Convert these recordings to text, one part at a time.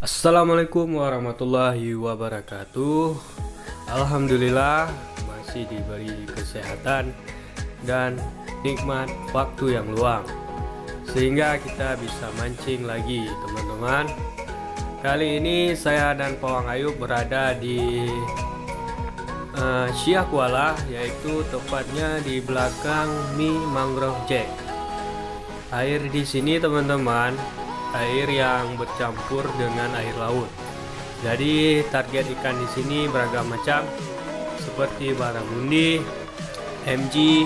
Assalamualaikum warahmatullahi wabarakatuh. Alhamdulillah masih diberi kesehatan dan nikmat waktu yang luang sehingga kita bisa mancing lagi, teman-teman. Kali ini saya dan Pawang Ayub berada di Siak Kuala, yaitu tepatnya di belakang Mi Mangrove Jack. Air di sini, teman-teman, air yang bercampur dengan air laut. Jadi target ikan di sini beragam macam, seperti barramundi, MG,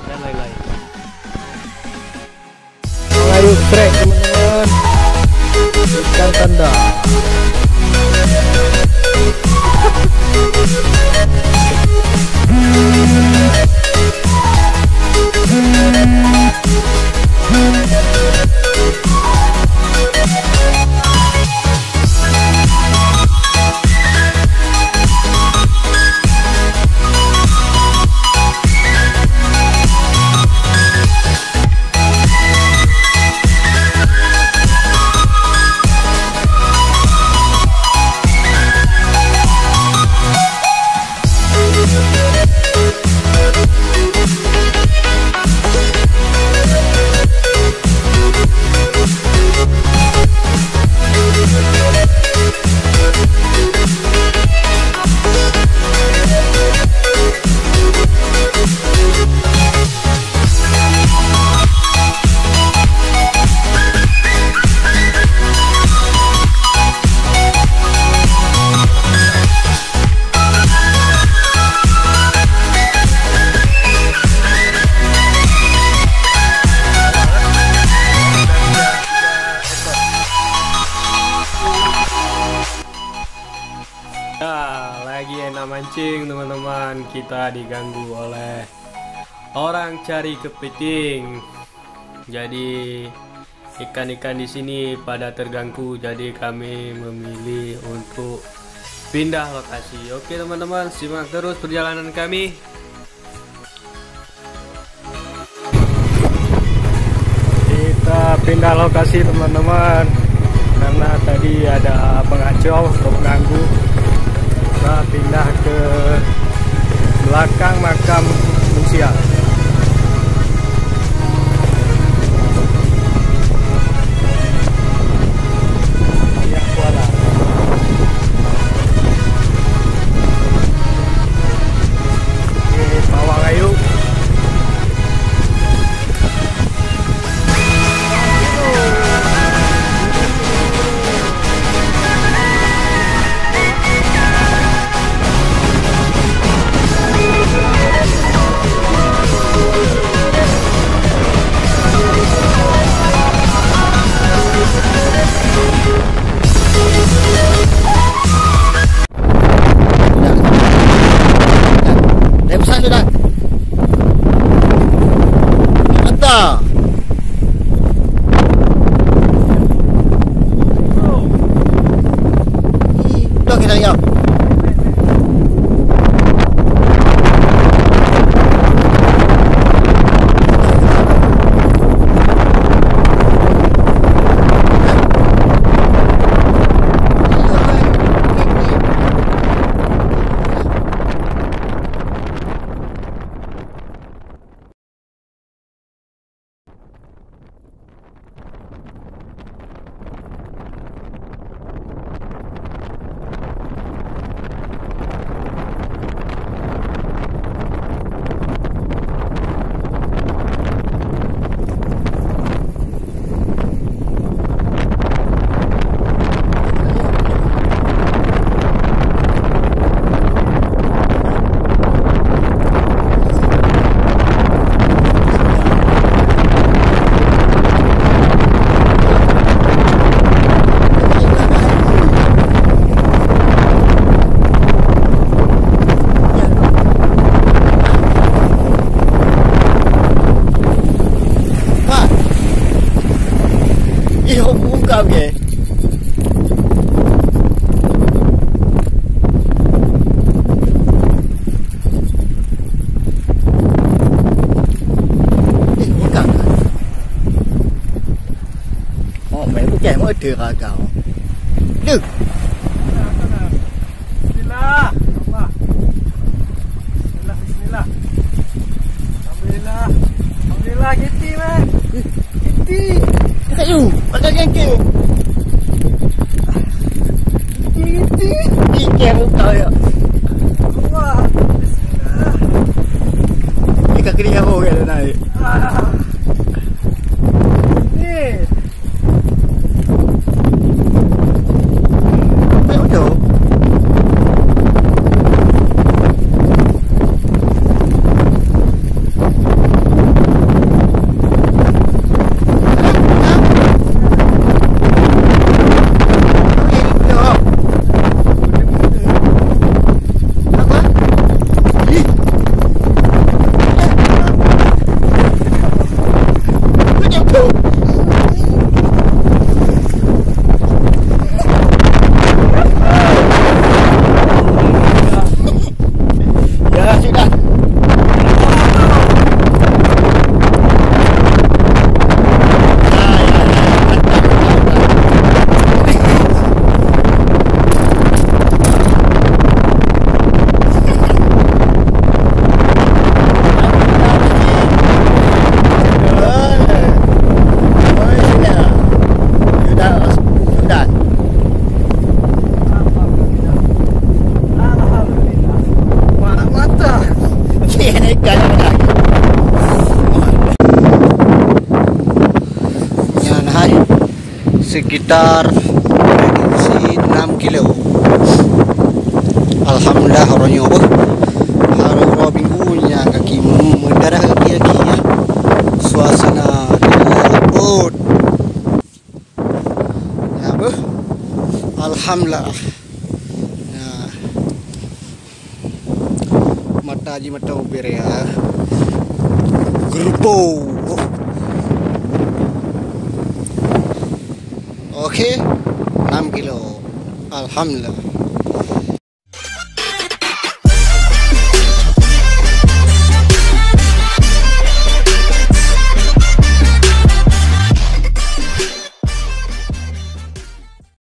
dan lain-lain. Ayo trek, teman-teman, ikan tanda. Ya, lagi enak mancing, teman-teman. Kita diganggu oleh orang cari kepiting. Jadi ikan-ikan di sini pada terganggu, jadi kami memilih untuk pindah lokasi. Oke, teman-teman, simak terus perjalanan kami. Kita pindah lokasi, teman-teman, karena tadi ada pengacau atau pengganggu. Kita pindah ke belakang makam manusia. Siak Kuala. Ini Pawang Ayub. Sudah. Mantap. Udah kita lihat. Buka ke? Buka. Oh, mày cũng chạy mới được à cậu. Lu. Bismillah. Allah. Bismillah. Alhamdulillah. Alhamdulillah giti man. Giti. Kayu. Pakai gengkel. Giti. Gengkel kau ya. Allah. Bismillah. Ni kaki dia kau ya naik. Ni. Betul. Ya sudah. Sekitar prediksi 6 kilo. Alhamdulillah orangnya apa? Hari minggunya kaki mendarah kaki ya. Suasana laut. Ya bu. Alhamdulillah. Nah. Mata ubir ya. Grupo. Oke, 6 kilo. Alhamdulillah.